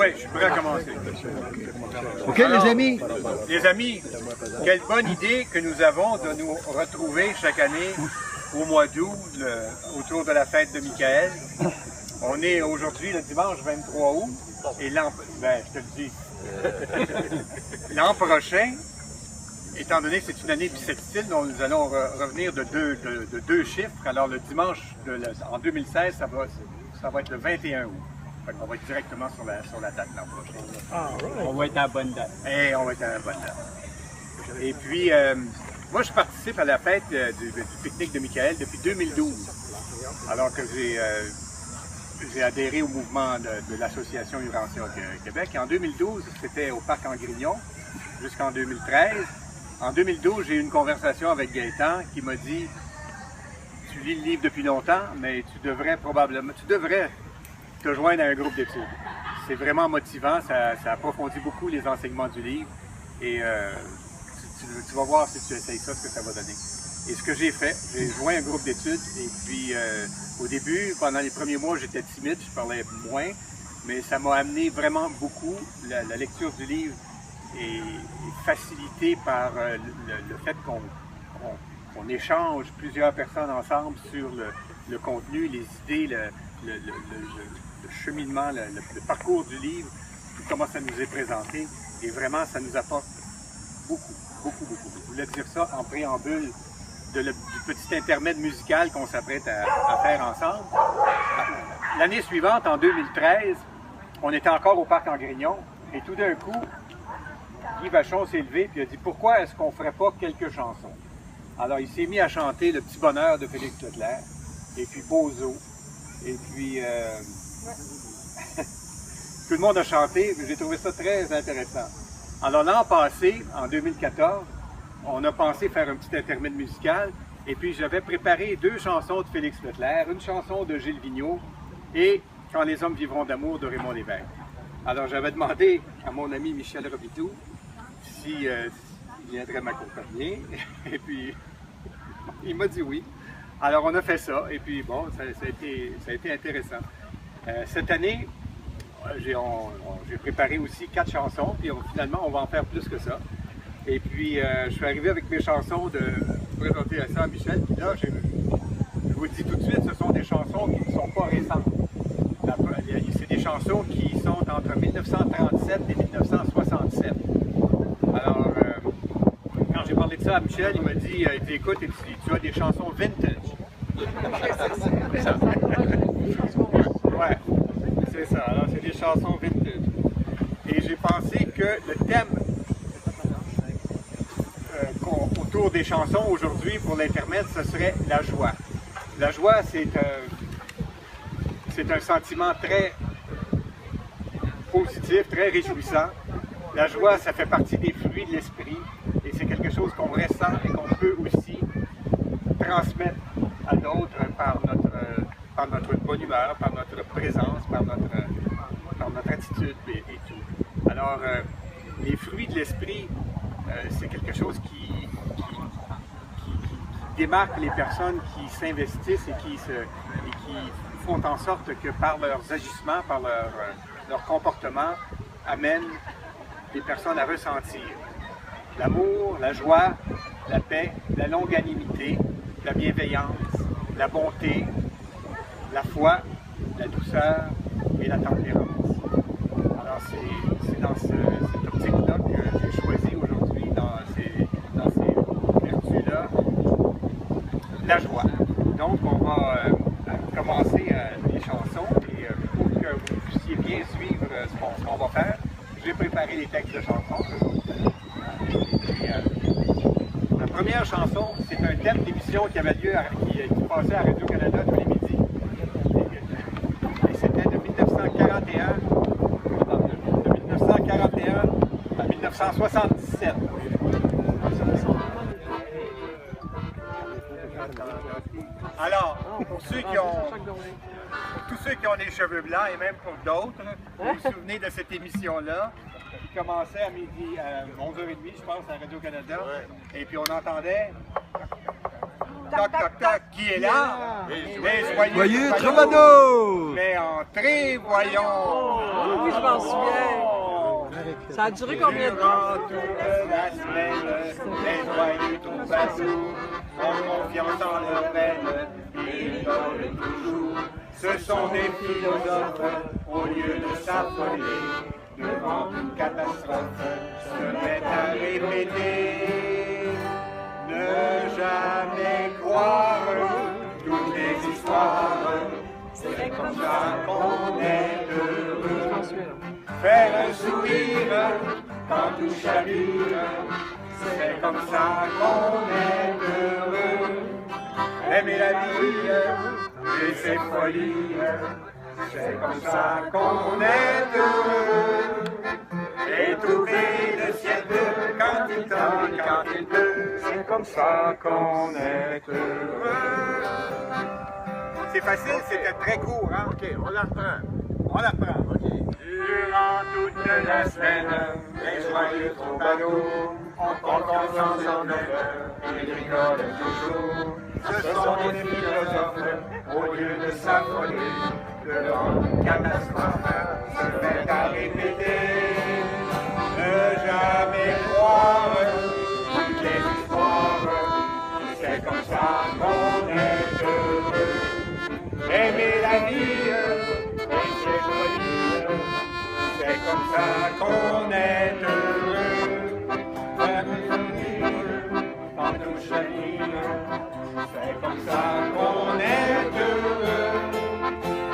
Oui, je suis prêt à commencer. OK, Alors, les amis? Les amis, quelle bonne idée que nous avons de nous retrouver chaque année au mois d'août, autour de la fête de Michael. On est aujourd'hui le dimanche 23 août, et je te le dis, l'an prochain, étant donné que c'est une année bissextile, dont nous allons revenir de deux chiffres. Alors le dimanche en 2016, ça va être le 21 août. On va être directement sur la date l'an prochain. On va être à la bonne date. Et on va être à la bonne date. Et puis, moi, je participe à la fête du pique-nique de Michael depuis 2012. Alors que j'ai adhéré au mouvement de l'Association Urantia Québec. Et en 2012, c'était au Parc Angrignon, jusqu'en 2013. En 2012, j'ai eu une conversation avec Gaétan qui m'a dit « Tu lis le livre depuis longtemps, mais tu devrais te joindre à un groupe d'études. C'est vraiment motivant, ça approfondit beaucoup les enseignements du livre et tu vas voir si tu essayes ça, ce que ça va donner. » Et ce que j'ai fait, j'ai joint un groupe d'études et puis au début, pendant les premiers mois, j'étais timide, je parlais moins, mais ça m'a amené vraiment beaucoup. La lecture du livre est facilitée par le fait qu'on échange plusieurs personnes ensemble sur le contenu, les idées, le cheminement, le parcours du livre, puis comment ça nous est présenté. Et vraiment, ça nous apporte beaucoup, beaucoup, beaucoup. Je voulais dire ça en préambule du petit intermède musical qu'on s'apprête à faire ensemble. L'année suivante, en 2013, on était encore au Parc Angrignon, et tout d'un coup, Guy Vachon s'est levé et a dit « Pourquoi est-ce qu'on ne ferait pas quelques chansons? » Alors, il s'est mis à chanter « Le petit bonheur » de Félix Leclerc, et puis « Bozo », et puis tout le monde a chanté, j'ai trouvé ça très intéressant. Alors l'an passé, en 2014, on a pensé faire un petit intermède musical, et puis j'avais préparé deux chansons de Félix Leclerc, une chanson de Gilles Vigneault, et « Quand les hommes vivront d'amour » de Raymond Lévesque. Alors j'avais demandé à mon ami Michel Robidoux s'il viendrait m'accompagner, et puis il m'a dit oui. Alors on a fait ça, et puis bon, ça a été intéressant. Cette année, j'ai préparé aussi 4 chansons, puis finalement on va en faire plus que ça. Et puis je suis arrivé avec mes chansons de présenter ça à Michel, puis là, je vous le dis tout de suite, ce sont des chansons qui ne sont pas récentes. C'est des chansons qui sont entre 1937 et 1967. Alors, quand j'ai parlé de ça à Michel, il m'a dit « Écoute, tu as des chansons vintage. » Ouais, c'est ça. Alors, c'est des chansons vintage. Et j'ai pensé que le thème autour des chansons aujourd'hui pour l'intermède, ce serait la joie. La joie, c'est un sentiment très positif, très réjouissant. La joie, ça fait partie des fruits de l'esprit et c'est quelque chose qu'on ressent et qu'on peut aussi transmettre à d'autres par notre bonne humeur, par notre présence, par notre attitude et tout. Alors, les fruits de l'esprit, c'est quelque chose qui démarque les personnes qui s'investissent et qui font en sorte que par leurs agissements, par leur comportement, amènent les personnes à ressentir l'amour, la joie, la paix, la longanimité, la bienveillance, la bonté, la foi, la douceur et la tempérance. Alors c'est dans cette optique-là que j'ai choisi aujourd'hui, dans ces vertus-là, la joie. Donc on va commencer les chansons et pour que vous puissiez bien suivre ce qu'on va faire, j'ai préparé les textes de chansons. Et, la première chanson, c'est un thème d'émission qui avait lieu, qui passait à Radio-Canada tous les midis. Et c'était de 1941 à 1977. Alors, pour tous ceux qui ont des cheveux blancs et même pour d'autres, vous vous souvenez de cette émission-là qui commençait à midi, à 11h30, je pense, à Radio-Canada. Et puis on entendait toc, toc, toc, qui est là? Les Joyeux troubadours! Mais entrez, voyons! Oui, je m'en souviens. Ça a duré combien de temps? Durant toute la semaine, les joyeux troubadours ont confiance en leur veine, ils donnent toujours. Ce sont des philosophes, au lieu de s'affoler devant une catastrophe, se mettent à répéter. Ne jamais croire toutes les histoires, c'est comme ça qu'on est heureux. Faire un sourire quand tout chavire, c'est comme ça qu'on est heureux. Aimer la vie et ses folies, c'est comme ça qu'on est heureux. Et trouver le ciel bleu quand il tombe et quand il pleut, c'est comme ça qu'on est heureux. C'est facile, c'était très court, hein? OK, on la reprend. On la reprend. Durant toute la semaine, les joyeux troubadours ont confiance en eux, ils rigolent toujours. Ce sont des philosophes, au lieu de s'affoler devant une catastrophe, se mettent à répéter. Ne jamais croire toutes les histoires, c'est comme ça qu'on est heureux. Aimer la vie et ses folies, c'est comme ça qu'on est heureux. Faire une sourire quand tout chavire, c'est comme ça qu'on est heureux.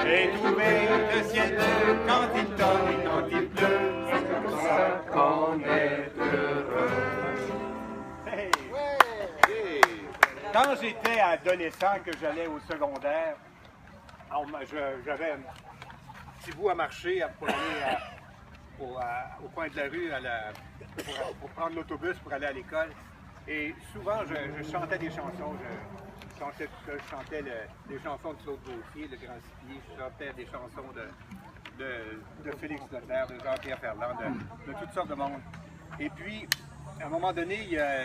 Et trouver le ciel bleu quand il tombe et quand il pleut, c'est comme ça qu'on est heureux. Hey. Quand j'étais adolescent, que j'allais au secondaire, j'avais un petit bout à marcher pour aller au coin de la rue pour prendre l'autobus pour aller à l'école. Et souvent, je chantais des chansons. Je chantais les chansons de Claude Gauthier, Le Grand Cipier. Je chantais des chansons de Félix Leclerc, de Jean-Pierre Ferland, de toutes sortes de monde. Et puis, à un moment donné, il y a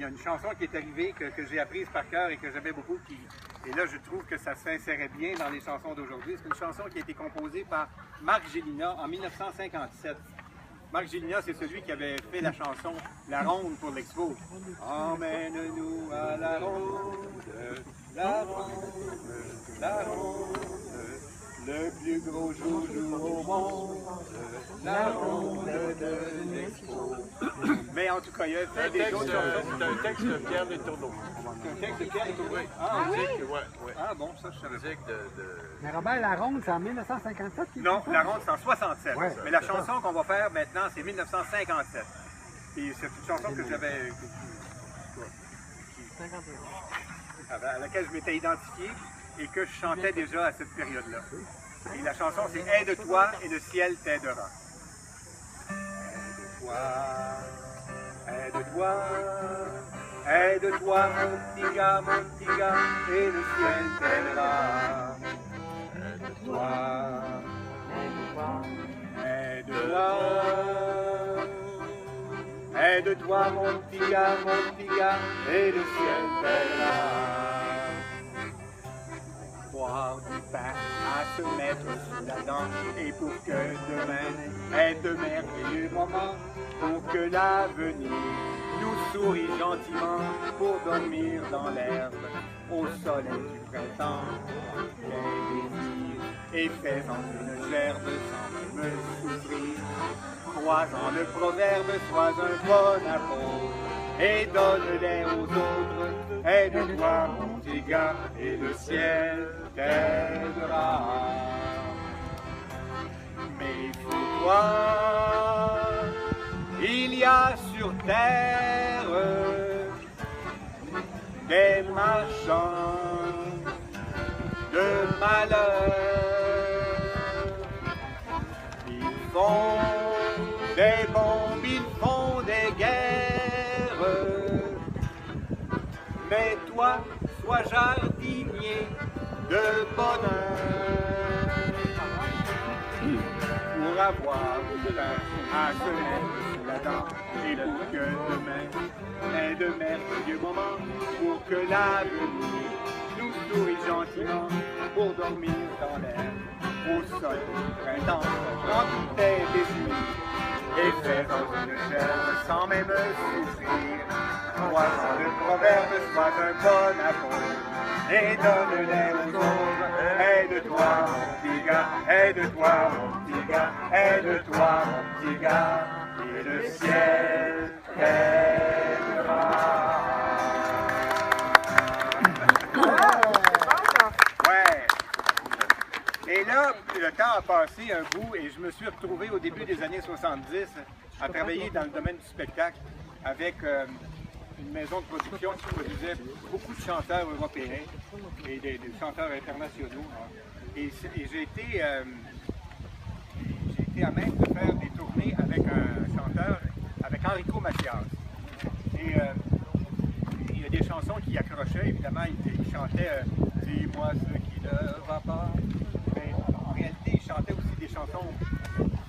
une chanson qui est arrivée que j'ai apprise par cœur et que j'aimais beaucoup. Et là, je trouve que ça s'insérait bien dans les chansons d'aujourd'hui. C'est une chanson qui a été composée par Marc Gélinas en 1957. Marc Gélinas, c'est celui qui avait fait la chanson La Ronde pour l'Expo. Emmène-nous à la ronde, la ronde, la ronde, le plus gros joujou au monde, la ronde de l'Expo. Mais en tout cas, il a fait des autres chansons. C'est un texte de Pierre Letourneau. C'est un texte de Pierre Letourneau. Ah oui? Ouais. Ah bon, ça je savais pas. Musique de... Mais Robert Laronde, c'est en 1957 qu'il Non, fait ça? La Ronde, c'est en 67. Ouais. Mais la chanson qu'on va faire maintenant, c'est 1957. Et c'est une chanson que j'avais... à laquelle je m'étais identifié et que je chantais déjà à cette période-là. Et la chanson, c'est « Aide-toi et le ciel t'aidera ». Aide-toi, aide-toi mon petit gars, et le ciel t'aidera. Aide-toi, aide-toi, aide-toi mon petit gars, et le ciel t'aidera. Boire du pain, à se mettre sous la dent, et pour que demain ait de merveilleux moments, pour que l'avenir nous sourit gentiment, pour dormir dans l'herbe, au soleil du printemps. Et faisant une gerbe sans me souffrir, croisant le proverbe, sois un bon apôtre, et donne-les aux autres. Aide-toi mon petit gars, et le ciel t'aidera. Méfie-toi, il y a sur terre des marchands de malheur. Ils font des bombes, ils font des guerres. Mais toi, sois jardinier de bonheur. Pour avoir du pain à se mettre sous là-dedans. Et pour que demain ait de merveilleux moments, pour que l'avenir nous sourit gentiment, pour dormir dans l'air, au sol du printemps, en tes désirs, et faire dans une gerbe sans même souffrir. Croissant le proverbe, sois un bon apôtre, et donne-les aux autres. Aide-toi, mon petit gars, aide-toi, mon petit gars, aide-toi, mon petit gars, et le ciel t'aidera. Ouais. Et là, le temps a passé un bout et je me suis retrouvé au début des années 70 à travailler dans le domaine du spectacle avec une maison de production qui produisait beaucoup de chanteurs européens et des chanteurs internationaux. Et j'ai été à même de faire des tournées avec un chanteur, avec Enrico Macias. Et il y a des chansons qui accrochaient, évidemment, il chantait Dis-moi ce qui ne va pas. Mais en réalité, il chantait aussi des chansons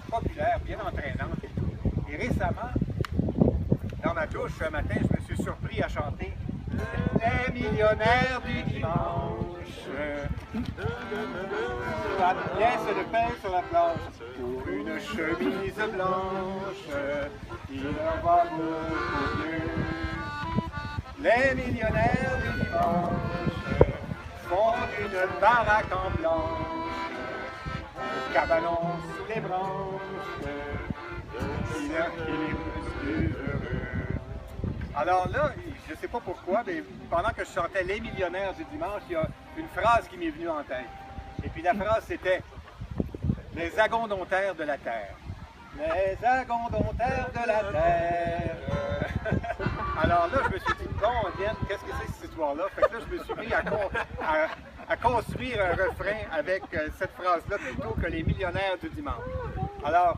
populaires, bien entraînantes et tout. Et récemment, dans ma douche, un matin, je me suis surpris à chanter Les millionnaires du dimanche. La pièce de pain sur la planche pour une chemise blanche. Il leur va beaucoup mieux. Les millionnaires du dimanche font une baraque en blanche, un cabanon sous les branches. Il leur qui les plus heureux. Alors là, je ne sais pas pourquoi, mais pendant que je chantais Les millionnaires du dimanche, il y a une phrase qui m'est venue en tête. Et puis la phrase c'était Les agondontères de la terre. Les agondontères de la terre. Alors là, je me suis dit, bon, Diane, qu'est-ce que c'est cette histoire-là? Fait que là, je me suis mis à construire un refrain avec cette phrase-là plutôt que Les millionnaires du dimanche. Alors,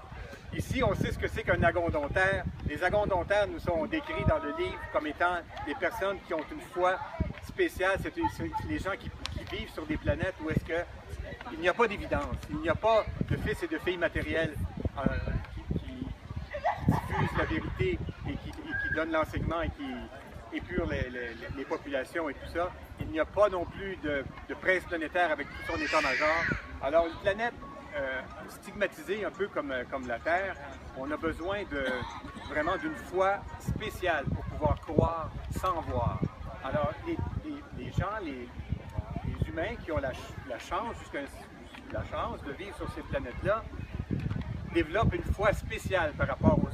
ici, on sait ce que c'est qu'un agondontaire. Les agondontaires nous sont décrits dans le livre comme étant des personnes qui ont une foi spéciale. C'est les gens qui vivent sur des planètes où est-ce qu'il n'y a pas d'évidence. Il n'y a pas de fils et de filles matériels qui diffusent la vérité et qui donnent l'enseignement et qui épurent les populations et tout ça. Il n'y a pas non plus de prince planétaire avec tout son état-major. Alors, une planète stigmatisée un peu comme la Terre, on a besoin vraiment d'une foi spéciale pour pouvoir croire sans voir. Alors, les gens, les humains qui ont la chance de vivre sur ces planètes-là, développent une foi spéciale par rapport aux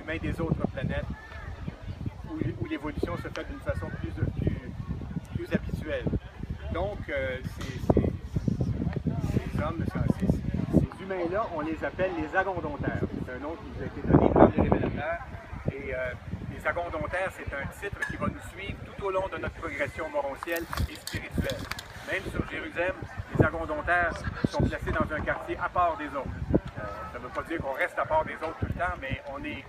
humains des autres planètes, où l'évolution se fait d'une façon plus habituelle. Donc, ces hommes, ces humains-là, on les appelle les agondontaires. C'est un nom qui nous a été donné par les révélateurs. Et les agondontaires, c'est un titre qui va nous suivre tout au long de notre progression morontielle et spirituelle. Même sur Jérusalem, les agondontaires sont placés dans un quartier à part des autres. Ça ne veut pas dire qu'on reste à part des autres tout le temps, mais on est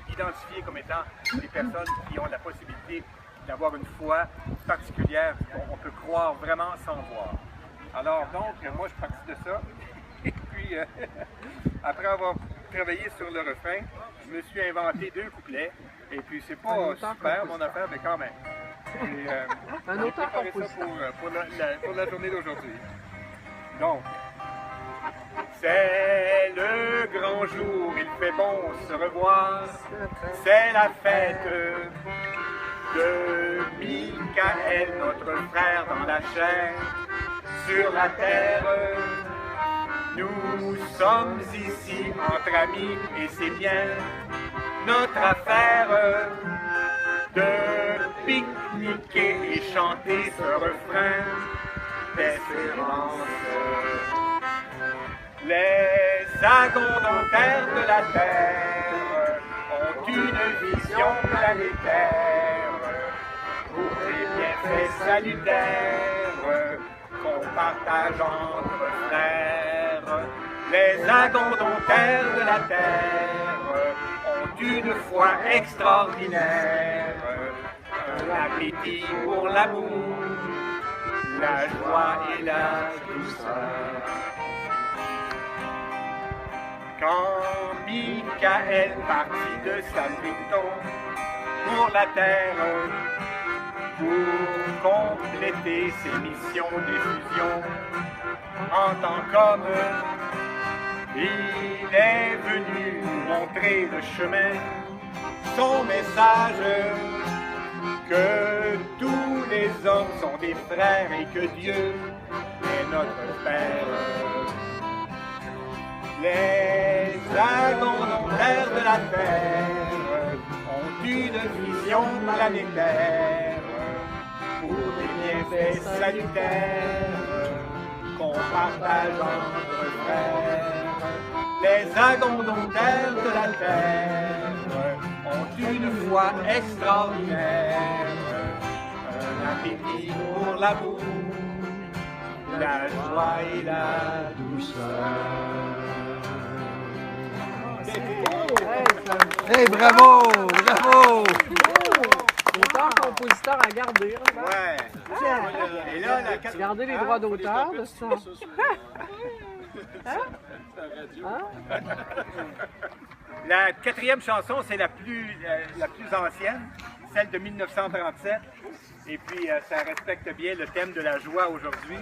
identifiés comme étant des personnes qui ont la possibilité d'avoir une foi particulière. On peut croire vraiment sans voir. Alors donc, moi je suis parti de ça. Et puis, après avoir travaillé sur le refrain, je me suis inventé 2 couplets. Et puis, c'est pas super mon affaire, mais quand même. Et, un j'ai auteur préparé ça pour la journée d'aujourd'hui. Donc, c'est le grand jour, il fait bon se revoir. C'est la fête de Michael, notre frère dans la chair. Sur la terre, nous sommes ici entre amis et c'est bien notre affaire de pique-niquer et chanter ce refrain d'espérance. Les agondontaires de la terre ont une vision planétaire pour les bienfaits salutaires qu'on partage entre frères. Les agondontaires de la terre ont une foi extraordinaire, un appétit pour l'amour, la joie et la douceur. Quand Michael partit de Saint-Victon pour la terre, pour compléter ses missions d'effusion. En tant qu'homme, il est venu nous montrer le chemin, son message, que tous les hommes sont des frères et que Dieu est notre Père. Les involontaires de la terre ont une vision planétaire pour des bienfaits salutaires qu'on partage entre frères. Les involontaires de la terre ont une foi extraordinaire, un appétit pour l'amour, la joie et la douceur. Hey, bravo! Bravo! Auteur-compositeur à garder. Hein? Ouais. Et là, Garder les droits d'auteur de ça. Hein? Hein? La quatrième chanson, c'est la plus ancienne, celle de 1937. Et puis, ça respecte bien le thème de la joie aujourd'hui.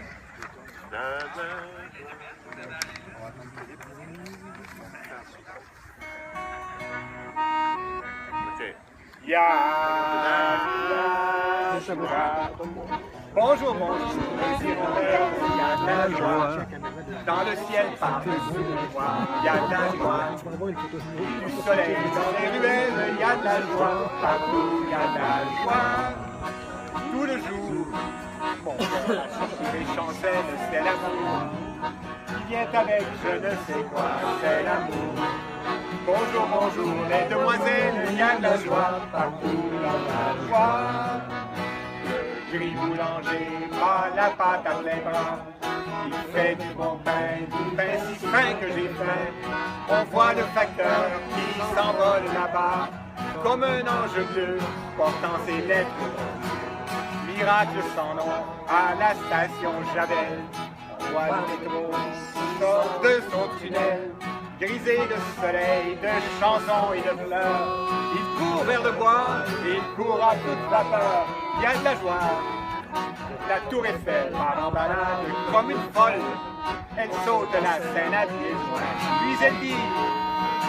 Il y a la joie. Bonjour, bonjour, les hirondelles, il y a de la joie. Dans le ciel, par-dessus les toits, il y a de la joie. Du soleil dans les ruelles, il y a de la joie. Partout, il y a de la joie. Tout le jour, mon cœur a les chancelles, c'est l'amour. Qui vient avec je ne sais quoi, c'est l'amour. Bonjour, bonjour, les demoiselles, il y a de la joie. Partout, il y a de la joie. Gris boulanger, pas la pâte à plein bras. Il fait du bon pain, du pain si fin que j'ai faim. On voit le facteur qui s'envole là-bas, comme un ange bleu portant ses lettres. Miracle sans nom, à la station Javel. On voit le métro qui sort de son tunnel, grisé de soleil, de chansons et de fleurs. Il court vers le bois, il court à toute vapeur. Il y a de la joie. La tour Eiffel part en balade comme une folle. Elle saute la scène à pieds joints. Puis elle dit,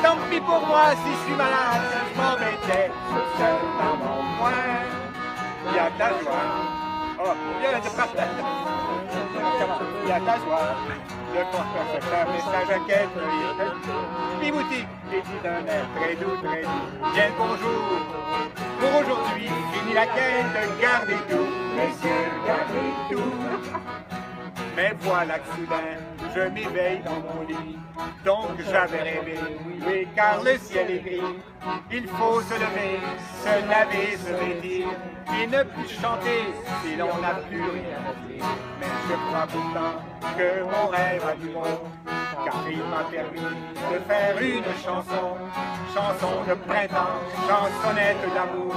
tant pis pour moi si je suis malade, je m'embêtais seul dans mon coin. Il y a de la joie. Oh, il y a de partage. Il y a de la joie. Le porteur se fait un message à quelqu'un. Les boutiques, les dit d'un air très doux, très doux. Bien le bonjour. Pour aujourd'hui, fini la quête, gardez tout, messieurs, gardez tout. Mais voilà que soudain, je m'éveille dans mon lit. Donc j'avais rêvé, oui, car le ciel est gris. Il faut se lever, se laver, se vêtir, et ne plus chanter si l'on n'a plus rien à dire. Mais je crois pourtant que mon rêve a du bon, car il m'a permis de faire une chanson. Chanson de printemps, chansonnette d'amour,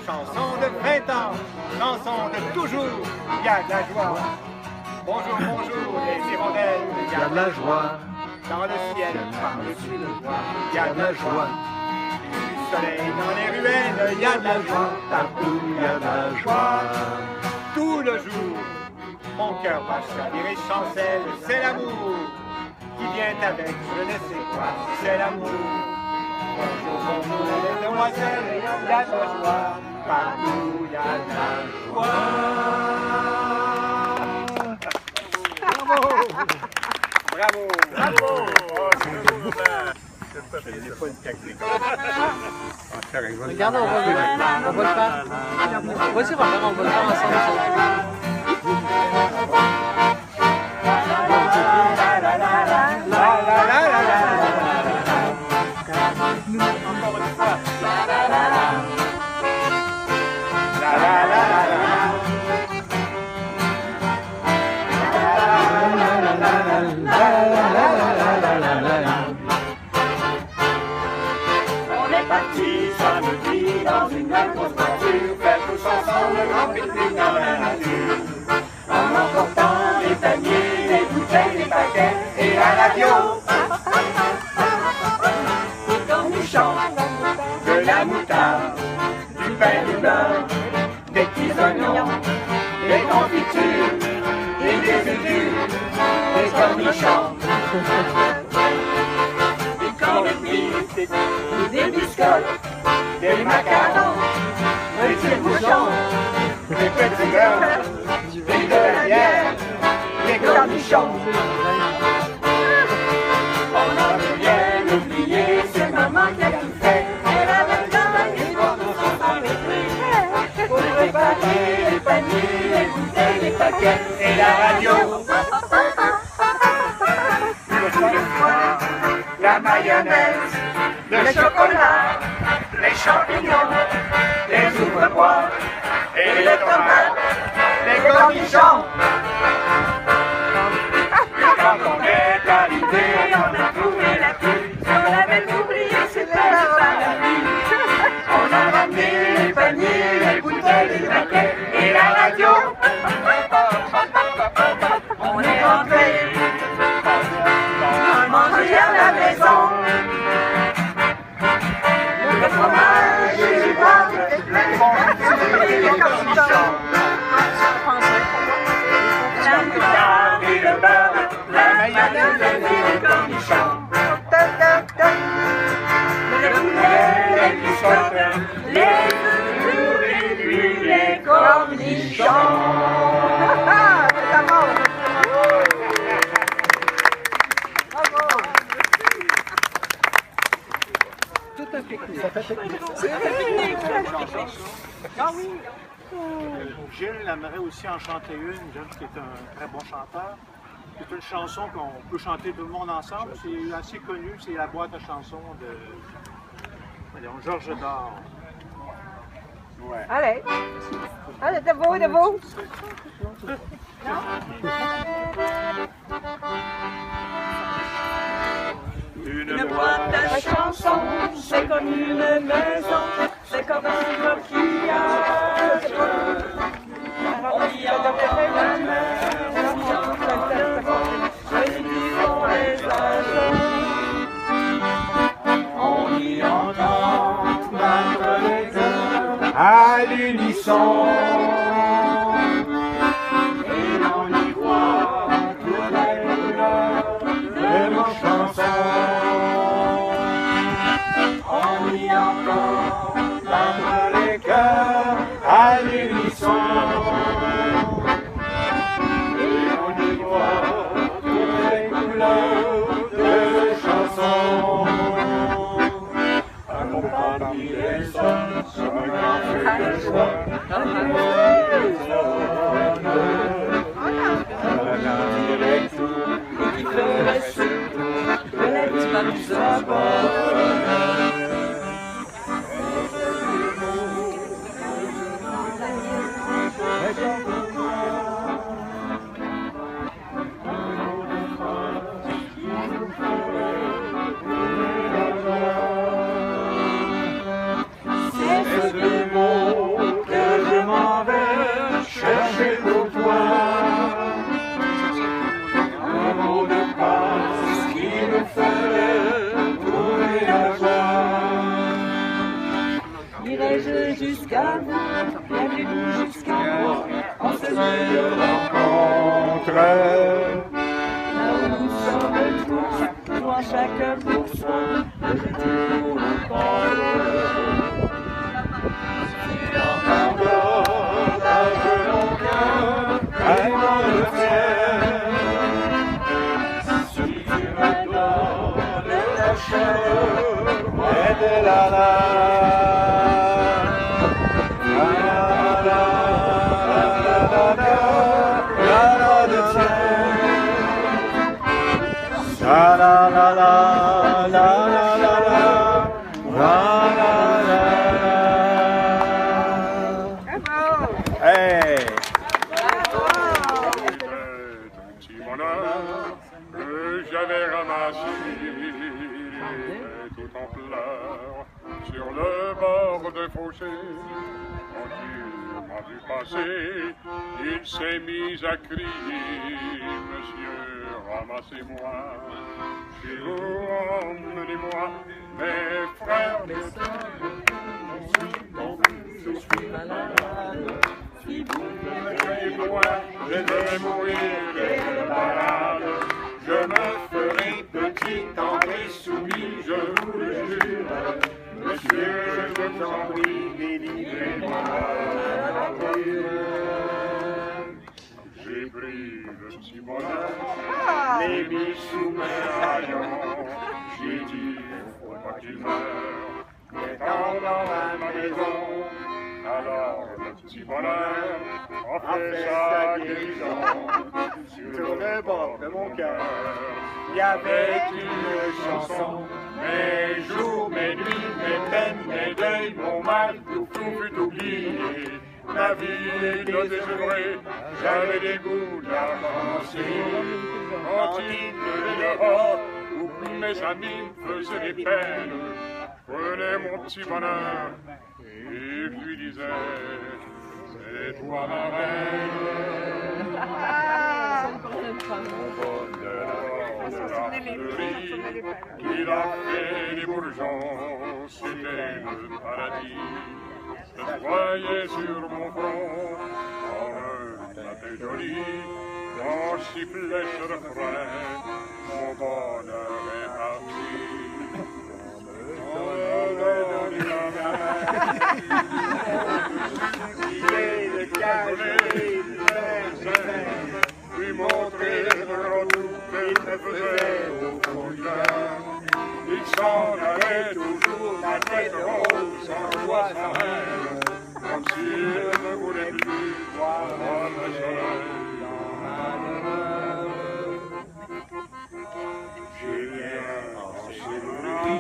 chanson de printemps, chanson de toujours, il y a de la joie. Bonjour, bonjour, les hirondelles, Il y a de la joie. dans le ciel, par-dessus le toit, il y a de la joie. Du soleil dans les ruelles, il y a de la joie. Partout, il y a de la joie. Tout le jour, mon cœur va chavirer chancelle, c'est l'amour qui vient avec je ne sais quoi, c'est l'amour. Bonjour, bonjour, les demoiselles, il y a de la joie. Partout, il y a de la joie. Bravo! Bravo! Oh, je n'ai pas une technique. Regarde, on va le faire. Vas-y, Robert, on va le faire ensemble. Encore une fois. On est parti samedi dans une grosse voiture, faire tous ensemble le grand pique-nique dans la nature. En emportant les paniers, les bouteilles, les paquets et la radio. cornichons, des corned beef, des biscottes, des macarons, des tire-bouchons, des petits gars, et de la bière, des cornichons. On a bien oublié ce maman qui a tout fait. Elle avait travaillé pour nous s'en pour préparer les paniers, les bouteilles, les paquets et la radio. La mayonnaise, le chocolat, les champignons, les ouvre-poires et les tomates, les cornichons. Et quand on est arrivé, on a trouvé la pluie. Si on avait oublié, c'était le paradis. On a ramené les paniers, les bouteilles, les paquets et la radio. On est rentré manger à la maison. Le fromage et les pâtes, les cornichons. La moutarde et le beurre, la mayonnaise et les cornichons. Le poulet, les biscottes, les œufs, les cornichons. Gilles aimerait aussi en chanter une, Gilles qui est un très bon chanteur. C'est une chanson qu'on peut chanter tout le monde ensemble. C'est assez connu, c'est la boîte à chansons de Georges Dard. Ouais. Allez, allez, debout, debout. Une boîte à chansons, c'est comme une maison, c'est comme un coquillage. On y entend la mer, on y entend le vent, et qui font les oiseaux. On y entend battre les heures À l'unisson. et on y voit toutes les couleurs de nos chansons. On y entend battre les cœurs À l'unisson. et on y voit toutes les couleurs de nos chansons. Un papier les sonne comme un grand feu de joie. Et qui ferait surtout de l'expérience à bord. C'est ce mot que je m'en vais chercher pour toi. Un mot de passe qui me ferait trouver la joie. Irai-je jusqu'à vous, viendrez-vous jusqu'à moi, en ce lieu de rencontre. Là où nous sommes tous, toi chacun pour soi, le jeter pour le corps. Tu entendras battre mon cœur, vraiment le tien. Si tu me donnes ta chaleur et de la La la la la la la la la la la la. Hey! Petit bonheur que j'avais ramassé tout en pleurs sur le bord d'un fossé. Quand il m'a vu passer, il s'est mis à crier: Monsieur, ramassez-moi, chez vous, emmenez-moi, mes frères, mes sœurs. Je suis malade, si vous me voyez loin, je vais mourir de malade. messieurs, je vous en prie, délivrez-moi de la voiture. J'ai pris le petit bonheur, les mis sous mes rayons. J'ai dit, faut pas qu'il meure, étant dans la maison. Alors le petit bonheur a fait sa guérison. Sur le bord de mon cœur, il y avait une chanson. Mes jours, mes nuits, mes peines, mes deuils, mon mal, tout fut oublié. Ma vie de désœuvré, j'avais des goûts d'avancée. Quand il pleuvait dehors, où mes amis me faisaient des peines, prenais mon petit bonheur et je lui disais, c'est toi ma reine. Mon bonheur de la fleurie, il a fait des bourgeons, c'était le paradis. Je voyais sur mon front, en un matin joli, quand sifflait ce refrain, mon bonheur est parti. Lui montrer le grand tout qu'il me faisait au fond du cœur. Il s'en allait toujours la tête rose, sans joie, sans rêve, comme s'il ne voulait plus voir le soleil dans ma demeure. J'ai bien enseveli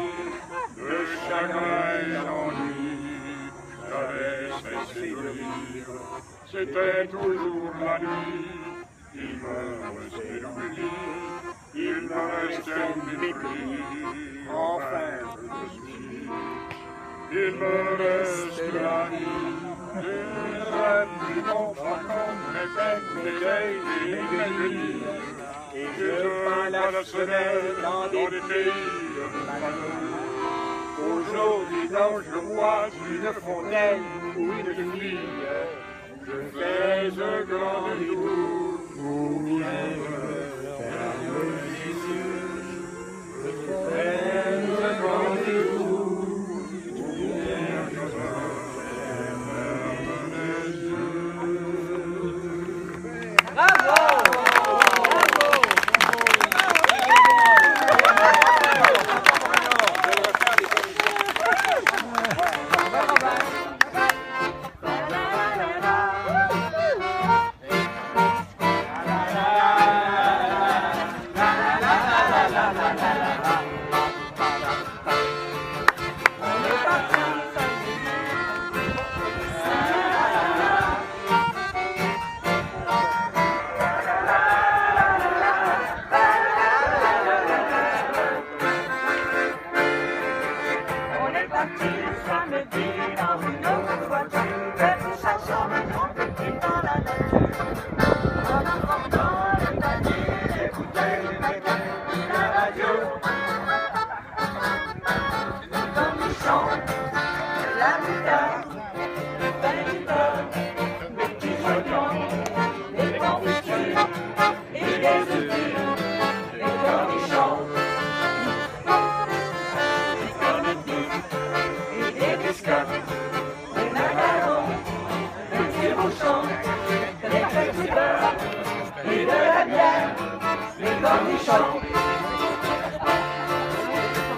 de chagrin et d'ennui, j'avais cessé de vivre, c'était toujours la nuit. Il me restait l'oubli, il me restait le mépris, enfin je me suis. Il me reste la vie, une rêve du bon fracon, mes peines, mes deuils et mes nuits. Et je peins la semaine dans des pays malheureux. Aujourd'hui donc je vois une fontaine ou une fille, je fais un grand détour pour bien fermer les yeux. Je fais un grand détour pour bien fermer les yeux. Bravo!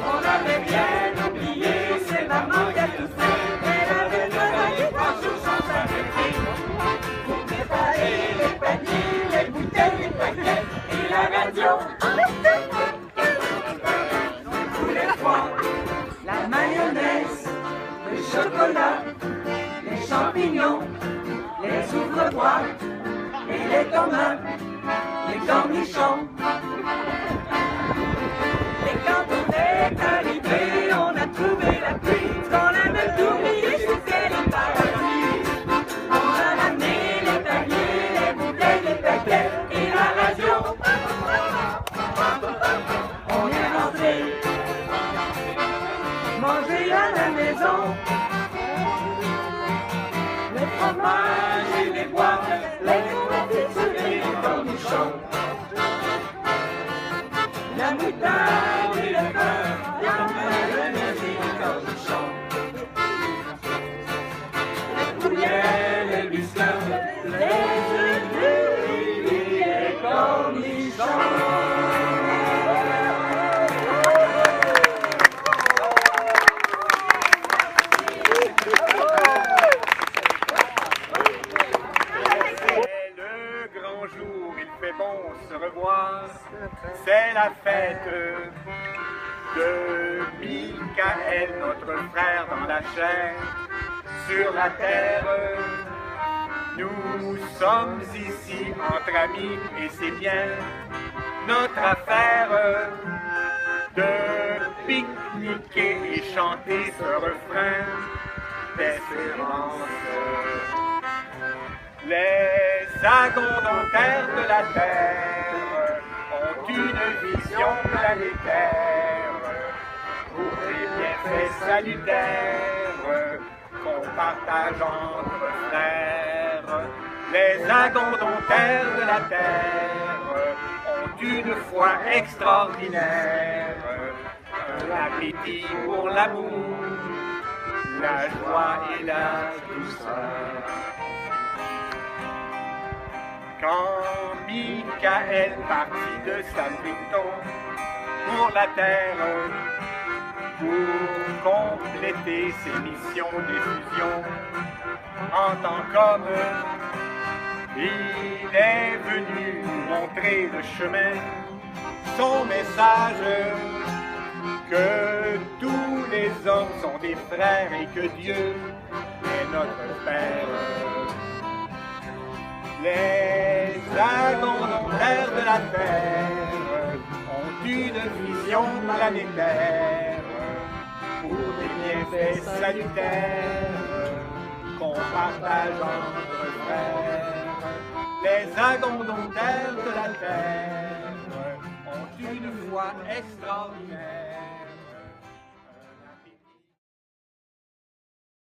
On avait bien oublié, c'est maman qui a tout fait. Elle avait donné 3 jours sans s'arrêter pour préparer les paniers, les bouteilles, les paquets et la radio. Tous les foins, la mayonnaise, le chocolat, les champignons, les ouvre-boîtes et les tomates, les cornichons. Et quand on est arrivé, on a trouvé la pluie. Ce qu'on avait oublié, c'était les parapluies. On a ramené les paniers, les bouteilles, les paquets et la radio. On est rentré manger à la maison. Le fromage et les boîtes, les confitures et les cornichons. La moutarde et le beurre, la mayonnaise et les cornichons. la fête de Michael, notre frère dans la chair. Sur la terre, nous sommes ici entre amis et c'est bien notre affaire de pique-niquer et chanter ce refrain d'espérance. Les agondotaires de la terre ont une vision planétaire pour les bienfaits salutaires qu'on partage entre frères. Les agondotaires de la terre ont une foi extraordinaire, un appétit pour l'amour, la joie et la douceur. Quand Michael partit de Salvington pour la terre, pour compléter ses missions d'effusion en tant qu'homme, il est venu nous montrer le chemin, son message, que tous les hommes sont des frères et que Dieu est notre Père. Les agondotaires de la terre ont une vision planétaire pour des bienfaits salutaires qu'on partage entre frères. Les agondotaires de la terre ont une foi extraordinaire.